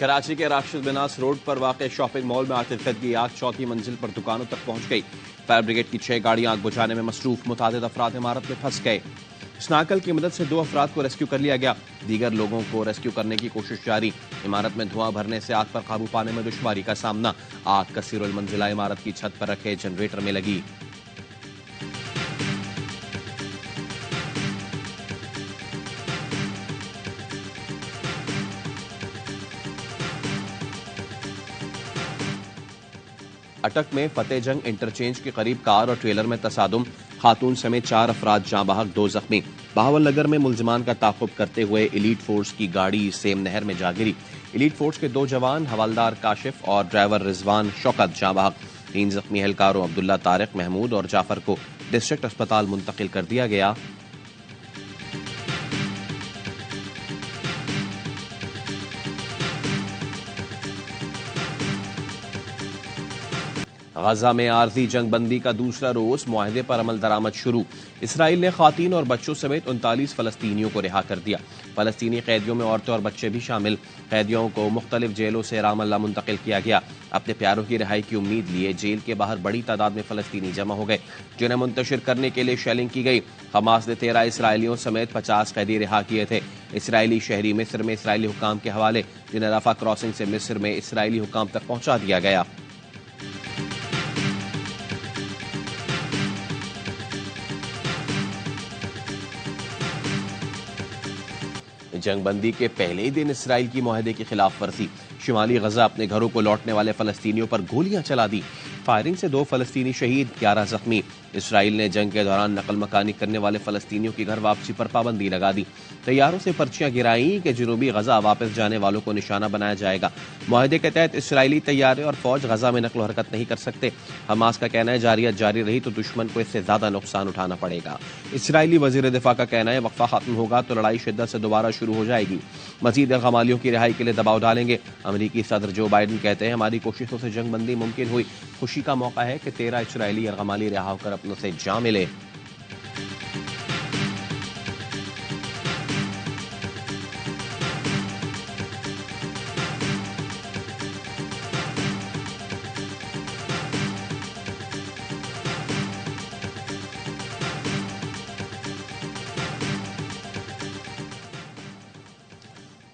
कराची के राशिद बिनास रोड पर वाक़ शॉपिंग मॉल में आतिफियत की आग चौथी मंजिल पर दुकानों तक पहुंच गई। फायर ब्रिगेड की 6 गाड़ियां आग बुझाने में मसरूफ। मुतादिद अफराद इमारत में फंस गए। स्नाकल की मदद से 2 अफराद को रेस्क्यू कर लिया गया। दीगर लोगों को रेस्क्यू करने की कोशिश जारी। इमारत में धुआं भरने से आग पर काबू पाने में दुश्वारी का सामना। आग कसीरुल मंजिला इमारत की छत पर रखे जनरेटर में लगी। अटक में फतेहजंग इंटरचेंज के करीब कार और ट्रेलर में तसादुम। खातून समेत 4 अफराद जाँ बहक, 2 जख्मी। बहावल नगर में मुलजिमान का ताक़ुब करते हुए एलीट फोर्स की गाड़ी सेम नहर में जा गिरी। एलीट फोर्स के 2 जवान हवालदार काशिफ और ड्राइवर रिजवान शौकत जाँ बहक। 3 जख्मी एहलकारों अब्दुल्ला, तारिक, महमूद और जाफर को डिस्ट्रिक्ट अस्पताल मुंतकिल कर दिया गया। गजा में आर्जी जंग बंदी का दूसरा रोज, मुआहदे पर अमल दरामद शुरू। इसराइल ने खातीन और बच्चों समेत 39 फलस्तीनियों को रिहा कर दिया। फलस्तीनी कैदियों में औरतें और बच्चे भी शामिल। कैदियों को मुख्तलिफ जेलों से रामल्ला मुंतकिल किया गया। अपने प्यारों की रिहाई की उम्मीद लिए जेल के बाहर बड़ी तादाद में फलस्तीनी जमा हो गए, जिन्हें मुंतशिर करने के लिए शेलिंग की गई। हमास ने 13 इसराइलियों समेत 50 कैदी रिहा किए थे। इसराइली शहरी मिस्र में इसराइली हुकाम के हवाले, जिन्हें रफा क्रॉसिंग से मिस्र में इसराइली हुकाम तक पहुंचा दिया गया। जंगबंदी के पहले ही दिन इसराइल की मुआहदे की खिलाफ वर्जी। शुमाली गजा अपने घरों को लौटने वाले फलस्तीनियों पर गोलियां चला दी। फायरिंग से 2 फलस्तीनी शहीद, 11 जख्मी। इसराइल ने जंग के दौरान नकल मकानी करने वाले फलस्तीनियों की घर वापसी पर पाबंदी लगा दी। तैयारों से पर्चियां गिराई कि जनूबी गजा वापस जाने वालों को निशाना बनाया जाएगा। मुआहदे के तहत इसराइली तैयारे और फौज गजा में नकल हरकत नहीं कर सकते। हमास का कहना है जारियत जारी रही तो दुश्मन को इससे ज्यादा नुकसान उठाना पड़ेगा। इसराइली वजीर दिफा का कहना है वक्फा खत्म होगा तो लड़ाई शिद्दत से दोबारा शुरू हो जाएगी। मजीद गमालियों की रिहाई के लिए दबाव डालेंगे। अमेरिकी सदर जो बाइडन कहते हैं हमारी कोशिशों से जंग बंदी मुमकिन हुई। खुशी का मौका है कि 13 इसराइली गमाली रिहा होकर अपनों से जा मिले।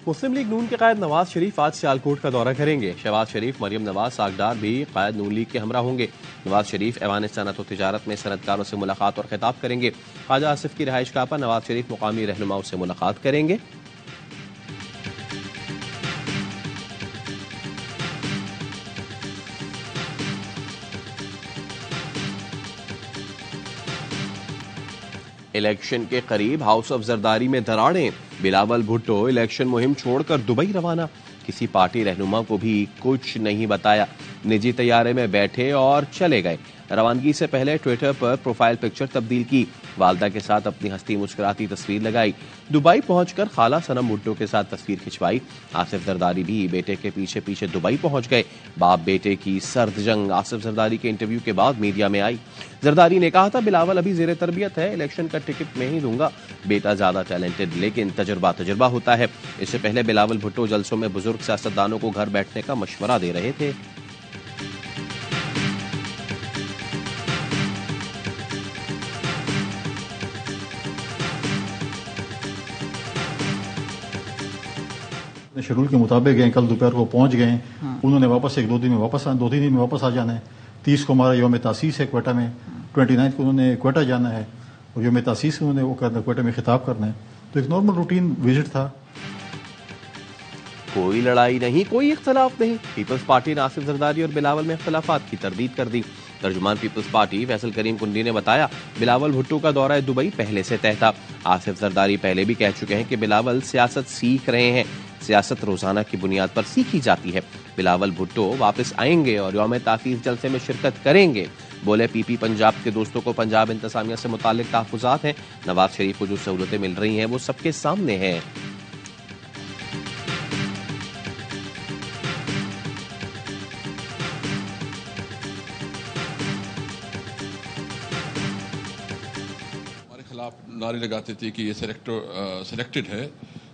मुस्लिम लीग नून के कायद नवाज शरीफ आज सियालकोट का दौरा करेंगे। शहबाज शरीफ, मरियम नवाज, सागदार भी कायद नून लीग के हमरा होंगे। नवाज शरीफ ऐवान सनअत और तिजारत में सनतकारों से मुलाकात और खिताब करेंगे। ख्वाजा आसिफ की रिहाइशगाह पर नवाज शरीफ मुकामी रहनुमाओं से मुलाकात करेंगे। इलेक्शन के करीब हाउस ऑफ जरदारी में दरारें। बिलावल भुट्टो इलेक्शन मुहिम छोड़कर दुबई रवाना। किसी पार्टी रहनुमा को भी कुछ नहीं बताया। निजी तैयारे में बैठे और चले गए। रवानगी से पहले ट्विटर पर प्रोफाइल पिक्चर तब्दील की। वालदा के साथ अपनी हंसती मुस्कुराती तस्वीर लगाई। दुबई पहुंचकर खाला सनम भुट्टो के साथ तस्वीर खिंचवाई। आसिफ जरदारी भी बेटे के पीछे पीछे दुबई पहुंच गए। बाप बेटे की सर्द जंग आसिफ जरदारी के इंटरव्यू के बाद मीडिया में आई। जरदारी ने कहा था बिलावल अभी जेर तरबियत है, इलेक्शन का टिकट मैं ही दूंगा। बेटा ज्यादा टैलेंटेड लेकिन तजुर्बा होता है। इससे पहले बिलावल भुट्टो जलसों में बुजुर्ग सियासतदानों को घर बैठने का मशवरा दे रहे थे। शेड्यूल के मुताबिक गए, कल दोपहर को पहुंच गए। उन्होंने वापस 2-3 दिन में वापस आ जाना है। 30 को हमारा यौम तासीस है क्वेटा में। 29 को उन्होंने क्वेटा जाना है और यौम तासीस उन्होंने वो करना, क्वेटा में खिताब करना है। तो एक नॉर्मल रूटीन विजिट था। कोई लड़ाई नहीं, कोई इख्तलाफ नहीं। पीपल्स पार्टी ने आसिफ जरदारी और बिलावल में इख्तलाफात की तरदीद कर दी। तर्जुमान पीपल्स पार्टी फैसल करीम कुंडी ने बताया बिलावल भुट्टो का दौरा दुबई पहले से तय था। आसिफ जरदारी पहले भी कह चुके हैं कि बिलावल सियासत सीख रहे हैं। सियासत रोजाना की बुनियाद पर सीखी जाती है। बिलावल भुट्टो वापस आएंगे और यौम तासीस जलसे में शिरकत करेंगे। बोले पीपी पंजाब के दोस्तों को पंजाब इंतजामिया से मुतालिक तहफुजात हैं। नवाज शरीफ को जो सहूलतें मिल रही हैं वो सबके सामने हैं। खिलाफ नारे लगाते थे कि ये सिलेक्टेड है,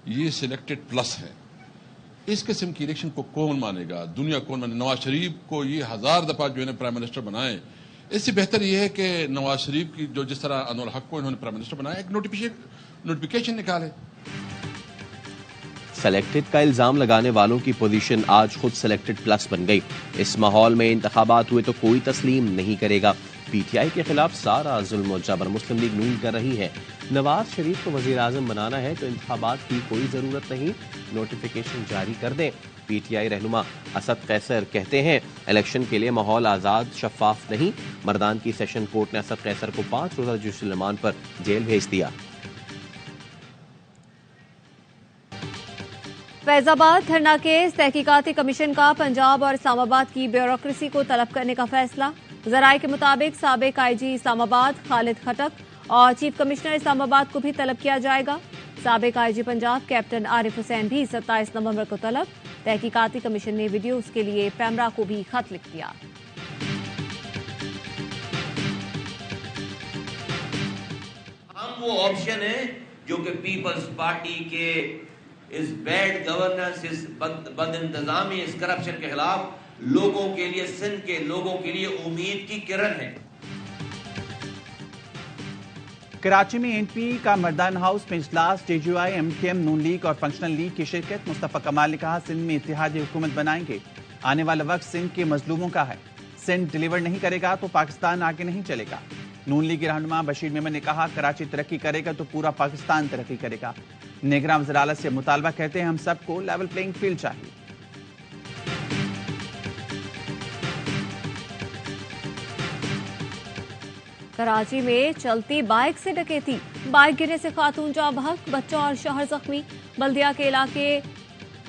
ये सिलेक्टेड प्लस है। इस किस्म की इलेक्शन को कौन मानेगा, दुनिया कौन माने। नवाज शरीफ को ये 1000 दफा जो है प्राइम मिनिस्टर बनाए, इससे बेहतर ये है कि नवाज शरीफ की जो जिस तरह अनवर हक को इन्होंने प्राइम मिनिस्टर बनाया, एक नोटिफिकेशन निकाले। सेलेक्टेड का इल्जाम लगाने वालों की पोजीशन आज खुद सेलेक्टेड प्लस बन गई। इस माहौल में इंतखाबात हुए तो कोई तस्लीम नहीं करेगा। पीटीआई के खिलाफ सारा जुल्म और जबर मुस्लिम लीग नून कर रही है। नवाज शरीफ को वजीर आजम बनाना है तो इंतखाबात की कोई जरूरत नहीं, नोटिफिकेशन जारी कर दें। पीटीआई रहनुमा असद कैसर कहते हैं इलेक्शन के लिए माहौल आजाद शफाफ नहीं। मर्दान की सेशन कोर्ट ने असद कैसर को 5 रोजा जुडिशल रिमांड पर जेल भेज दिया। फैजाबाद धरना केस तहकीकाती कमीशन का पंजाब और इस्लामाबाद की ब्यूरोक्रेसी को तलब करने का फैसला। जराये के मुताबिक साबिक आईजी इस्लामाबाद खालिद खटक और चीफ कमिश्नर इस्लामाबाद को भी तलब किया जाएगा। साबिक आईजी पंजाब कैप्टन आरिफ हुसैन भी 27 नवंबर को तलब। तहकीकाती कमीशन ने वीडियोज के लिए पैमरा को भी खत लिख दिया। हम वो ऑप्शन है जो कि पीपल्स पार्टी के इस बैड गवर्नेंस, इस बद इंतजामी, इस करप्शन के खिलाफ लोगों के लिए, सिंध के लोगों के लिए उम्मीद की किरण है। कराची में एनपी का मर्दान हाउस में इजलास, जेयूआई, एमकेएम, नून लीग और फंक्शनल लीग की शिरकत। मुस्तफा कमाल ने कहा सिंध में इत्तेहादी हुकूमत बनाएंगे, आने वाला वक्त सिंध के मजलूमों का है। सिंध डिलीवर नहीं करेगा तो पाकिस्तान आगे नहीं चलेगा। नून लीग के रहनुमा बशीर मेमन ने कहा कराची तरक्की करेगा तो पूरा पाकिस्तान तरक्की करेगा। निगरान वज़ीर आला से मुतालबा कहते हैं हम सबको लेवल प्लेइंग फील्ड चाहिए। कराची में चलती बाइक से डकैती, बाइक गिरने से खातून जाँ बहक, बच्चा और शौहर जख्मी। बल्दिया के इलाके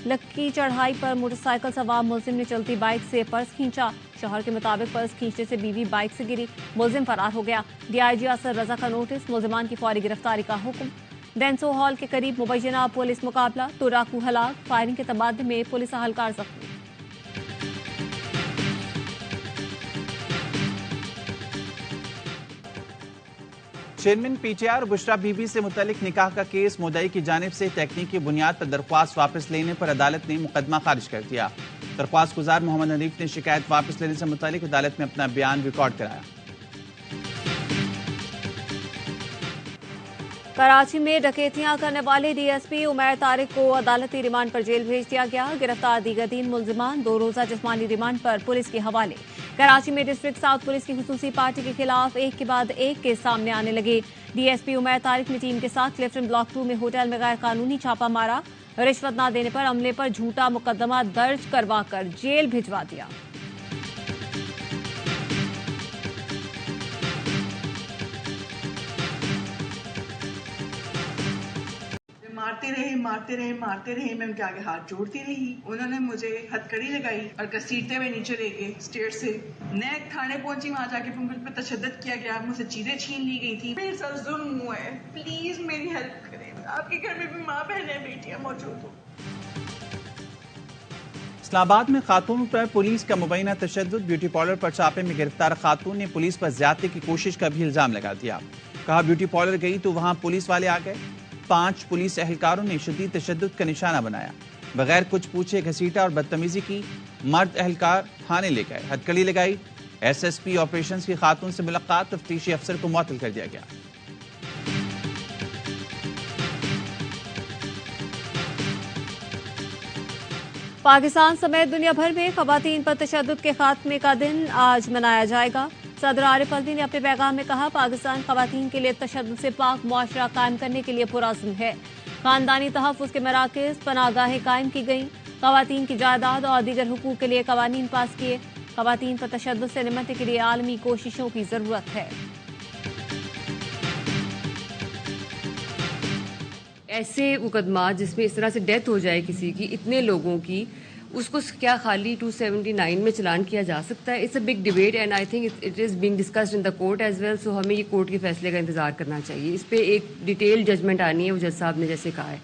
लक्की चढ़ाई पर मोटरसाइकिल सवार मुलजिम ने चलती बाइक से पर्स खींचा। शौहर के मुताबिक पर्स खींचने से बीवी बाइक से गिरी, मुलजिम फरार हो गया। डीआईजी असर रजा का नोटिस, मुलजिमान की फौरी गिरफ्तारी का हुक्म। डेंसो हॉल के करीब मुबैना पुलिस मुकाबला, 2 डाकू हलाक, फायरिंग के तबादले में पुलिस अहलकार जख्मी। चेयरमैन पीटीआई और बुशरा बीबी से मुतल्लिक निकाह का केस मुद्दई की जानिब से तकनीकी बुनियाद पर दरख्वास्त वापस लेने पर अदालत ने मुकदमा खारिज कर दिया। दरख्वास्त गुजार मोहम्मद हनीफ ने शिकायत वापस लेने से मुतल्लिक अदालत में अपना बयान रिकॉर्ड कराया। कराची में डकैतियां करने वाले डीएसपी उमैर तारिक को अदालती रिमांड पर जेल भेज दिया गया। गिरफ्तार दीगर 3 मुलजिमान 2 रोजा जिस्मानी रिमांड पर पुलिस के हवाले। कराची में डिस्ट्रिक्ट साउथ पुलिस की खुसूसी पार्टी के खिलाफ एक के बाद एक केस सामने आने लगे। डीएसपी उमैर तारिक ने टीम के साथ क्लिफ्टन ब्लॉक 2 में होटल में गैर कानूनी छापा मारा। रिश्वत न देने पर अमले पर झूठा मुकदमा दर्ज करवाकर जेल भिजवा दिया। मारते रहे, मैं उनके आगे हाथ जोड़ती रही। उन्होंने मुझे हथकड़ी लगाई और घसीटते हुए नीचे ले गए स्टेयर से। मैं थाने पहुंची, वहां जाके मुझ पर तशद्दुद किया गया, मुझसे चीजें छीन ली गई थी। मेरे साथ जुल्म हुआ है, प्लीज मेरी हेल्प करें। आपके घर में भी माँ बहनें बेटियां मौजूद हो। इस्लामाबाद में खातून पर पुलिस का मुबैना तशद्दुद, ब्यूटी पार्लर पर छापे में गिरफ्तार खातून ने पुलिस पर ज्यादती की कोशिश का भी इल्जाम लगा दिया। कहा ब्यूटी पार्लर गई तो वहां पुलिस वाले आ गए। 5 पुलिस एहलकारों ने शदीद तशद्दुद का निशाना बनाया, बगैर कुछ पूछे घसीटा और बदतमीजी की। मर्द एहलकार थाने ले गए, हथकड़ी लगाई। एसएसपी ऑपरेशंस की खातून से मुलाकात, तफ्तीशी अफसर को मुअत्तल कर दिया गया। पाकिस्तान समेत दुनिया भर में खवातीन पर तशद्दुद के खात्मे का दिन आज मनाया जाएगा। सदर आरिफ अलवी ने अपने पैगाम में कहा पाकिस्तान खवातीन के लिए तशद्दुद से पाक मुआशरा कायम करने के लिए पुरअज़्म है। खानदानी तहफ़्फ़ुज़ के मराकज़, पनाहगाहें कायम की गईं। खवातीन की जायदाद और दीगर हुकूक के लिए कवानीन पास किए। खवातीन पर तशद्दुद से निमटने के लिए आलमी कोशिशों की ज़रूरत है। ऐसे मुकदमा जिसमें इस तरह से डेथ हो जाए किसी की, इतने लोगों की, उसको क्या खाली 279 में चलान किया जा सकता है? It's a big debate and I think it is being discussed in the court as well. सो हमें ये कोर्ट के फैसले का इंतजार करना चाहिए। इस पे एक डिटेल जजमेंट आनी है, वो जज साहब ने जैसे कहा है।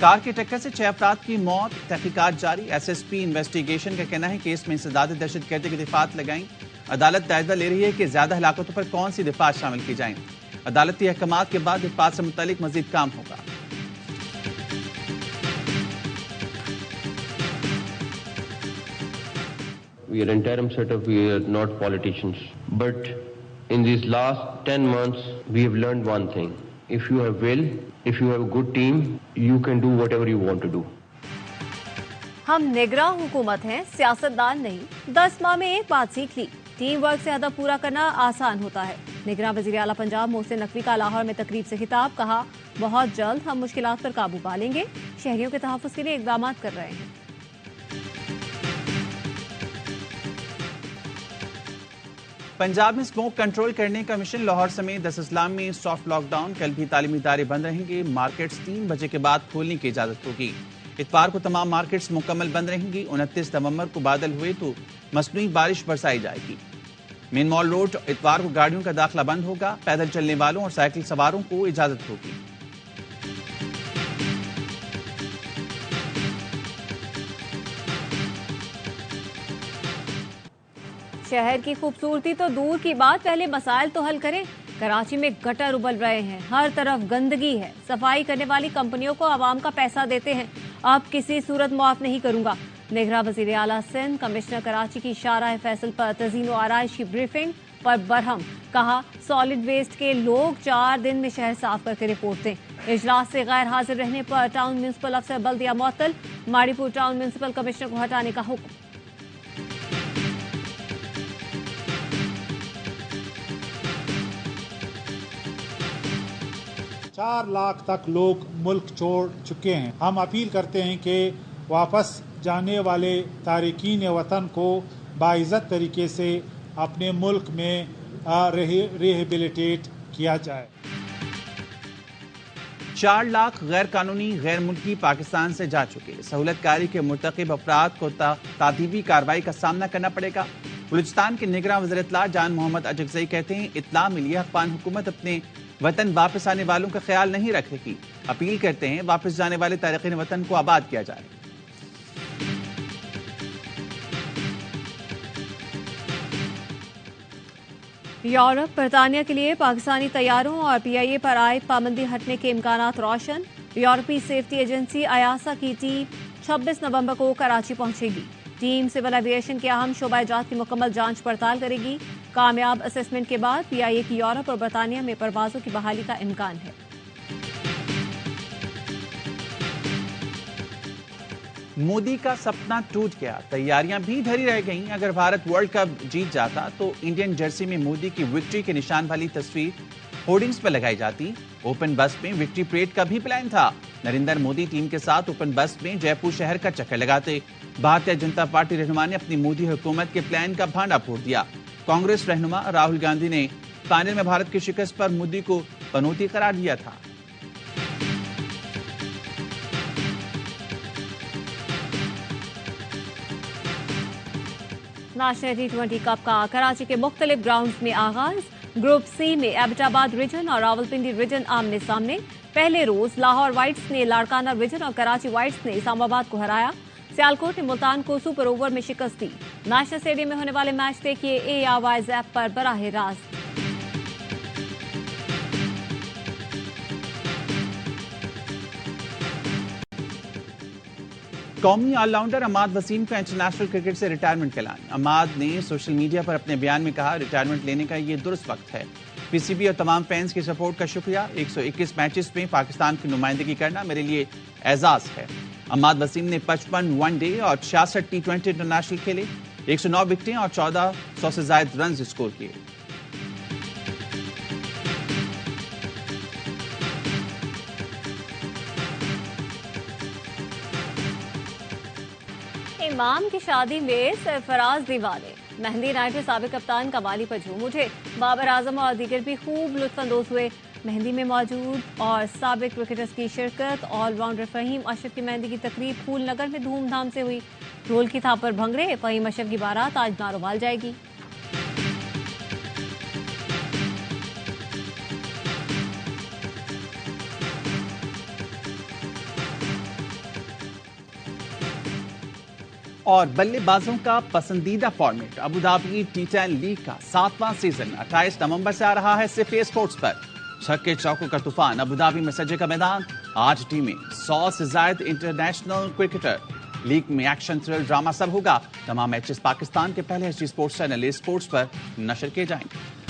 कार की टक्कर से 6 अफराद की मौत, तहकीकात जारी। एसएसपी इन्वेस्टिगेशन का कहना है कि केस में इंसदाद दहशतगर्दी की दिफात लगाई। अदालत जायजा ले रही है कि ज्यादा हलाकतों पर कौन सी दिफात शामिल की जाए। अदालती अहकामात के बाद दिफात से मुतालिक मजीद काम होगा। We are interim setup, we are not politicians. But in these last 10 months, we have learned one thing. If you have will, if you have a good team, you can do whatever you want to do. हम निगरां हुकूमत हैं, सियासतदान नहीं। 10 माह में एक बात सीख ली, टीम वर्क से हदफ पूरा करना आसान होता है। निगरां वज़ीर आला पंजाब मोहसिन नकवी का लाहौर में तकरीब से खिताब, कहा बहुत जल्द हम मुश्किलात पर काबू पा लेंगे, शहरियों के तहफ़्फ़ुज़ के लिए इक़दाम कर रहे हैं। पंजाब में स्मोक कंट्रोल करने का मिशन, लाहौर समेत 10 अजला में सॉफ्ट लॉकडाउन। कल भी तालीमी इदारे बंद रहेंगे, मार्केट्स 3 बजे के बाद खोलने की इजाजत होगी। इतवार को तमाम मार्केट्स मुकम्मल बंद रहेंगी। 29 नवंबर को बादल हुए तो मसनूई बारिश बरसाई जाएगी। मेन मॉल रोड इतवार को गाड़ियों का दाखिला बंद होगा, पैदल चलने वालों और साइकिल सवारों को इजाजत होगी। शहर की खूबसूरती तो दूर की बात, पहले मसाइल तो हल करें। कराची में गटर उबल रहे हैं, हर तरफ गंदगी है। सफाई करने वाली कंपनियों को आवाम का पैसा देते हैं, अब किसी सूरत मुआफ नहीं करूंगा। निगरां वज़ीर आला सिंध कमिश्नर कराची की शाहराह फैसल पर तज़ीन आराइश की ब्रीफिंग पर बरहम, कहा सॉलिड वेस्ट के लोग 4 दिन में शहर साफ करके रिपोर्ट दें। इजलास से गैर हाजिर रहने पर टाउन म्यूनसिपल अफसर बल्दिया मुअत्तल, माड़ीपुर टाउन म्यूनसिपल कमिश्नर को हटाने का हुक्म। 4 लाख तक लोग मुल्क छोड़ चुके हैं। हम अपील करते हैं कि वापस जाने वाले तारिकीन वतन को बाइज्जत तरीके से अपने मुल्क में रिहेबिलिटेट किया जाए। 4 लाख गैर कानूनी गैर मुल्की पाकिस्तान से जा चुके। सहूलतकारी के मुर्तकिब अफराद को तातीबी कार्रवाई का सामना करना पड़ेगा। बलूचिस्तान के निगरां वज़ीर इत्तला जान मोहम्मद अजगज़ई कहते हैं इत्तला मिली अफगान हुकूमत अपने वतन वापस आने वालों का ख्याल नहीं रखेगी। अपील करते हैं वापस जाने वाले तारिकीन वतन को आबाद किया जाए। यूरोप बरतानिया के लिए पाकिस्तानी तैयारों और PIA पर आयद पाबंदी हटने के इम्कानात रोशन। यूरोपीय सेफ्टी एजेंसी अयासा की टीम 26 नवंबर को कराची पहुंचेगी। टीम सिविल एविएशन के अहम शोबाजात की मुकम्मल जांच पड़ताल करेगी। कामयाब असेसमेंट के बाद PIA की यूरोप और बरतानिया में परवाजों की बहाली का इम्कान है। मोदी का सपना टूट गया, तैयारियां भी धरी रह गईं। अगर भारत वर्ल्ड कप जीत जाता तो इंडियन जर्सी में मोदी की विक्ट्री के निशान वाली तस्वीर होर्डिंग्स पर लगाई जाती। ओपन बस में विक्ट्री परेड का भी प्लान था। नरेंद्र मोदी टीम के साथ ओपन बस में जयपुर शहर का चक्कर लगाते। भारतीय जनता पार्टी रहनुमा ने अपनी मोदी हुकूमत के प्लान का भांडा फोड़ दिया। कांग्रेस रहनुमा राहुल गांधी ने फाइनल में भारत की शिकस्त पर मोदी को पनौती करार दिया था। नेशनल T20 कप का कराची के मुख्तलिफ ग्राउंड्स में आगाज। ग्रुप C में एबटाबाद रीजन और रावलपिंडी रीजन आमने सामने। पहले रोज लाहौर वाइट्स ने लाड़काना रीजन और कराची वाइट्स ने इस्लामाबाद को हराया। सियालकोट ने मुल्तान को सुपर ओवर में शिकस्त दी। नेशनल स्टेडियम में होने वाले मैच देखिए ARY ऐप पर बराह रास्त। कौमी ऑलराउंडर अमाद वसीम का इंटरनेशनल क्रिकेट से रिटायरमेंट का ऐलान। अमाद ने सोशल मीडिया पर अपने बयान में कहा रिटायरमेंट लेने का ये दुरुस्त वक्त है। PCB और तमाम फैंस की सपोर्ट का शुक्रिया। 121 मैचेस में पाकिस्तान की नुमाइंदगी करना मेरे लिए एजाज है। अमाद वसीम ने 55 वनडे और 66 T20 इंटरनेशनल खेले, 109 विकेटें और 1400 से ज्यादा रन स्कोर किए। इमाम की शादी में सरफराज दीवाने। मेहंदी नाइट में साबिक कप्तान कवाली पर झूम उठे। बाबर आजम और दीगर भी खूब लुत्फानंदोज हुए। मेहंदी में मौजूद और साबिक क्रिकेटर्स की शिरकत। ऑलराउंडर फहीम अशरफ की मेहंदी की तकरीब फूल नगर में धूमधाम से हुई। ढोल की थाप पर भंगड़े। फहीम अशरफ की बारात आज नारोवाल जाएगी। और बल्लेबाजों का पसंदीदा फॉर्मेट अबुधाबी T10 लीग का 7वां सीजन 28 नवंबर से आ रहा है सिर्फ स्पोर्ट्स पर। छक्के चौकों का तूफान, अबुधाबी में सजे का मैदान। 8 टीमें, 100 से ज्यादा इंटरनेशनल क्रिकेटर, लीग में एक्शन, थ्रिल, ड्रामा सब होगा। तमाम मैचेस पाकिस्तान के पहले HD स्पोर्ट्स चैनल स्पोर्ट्स पर नशर किए जाएंगे।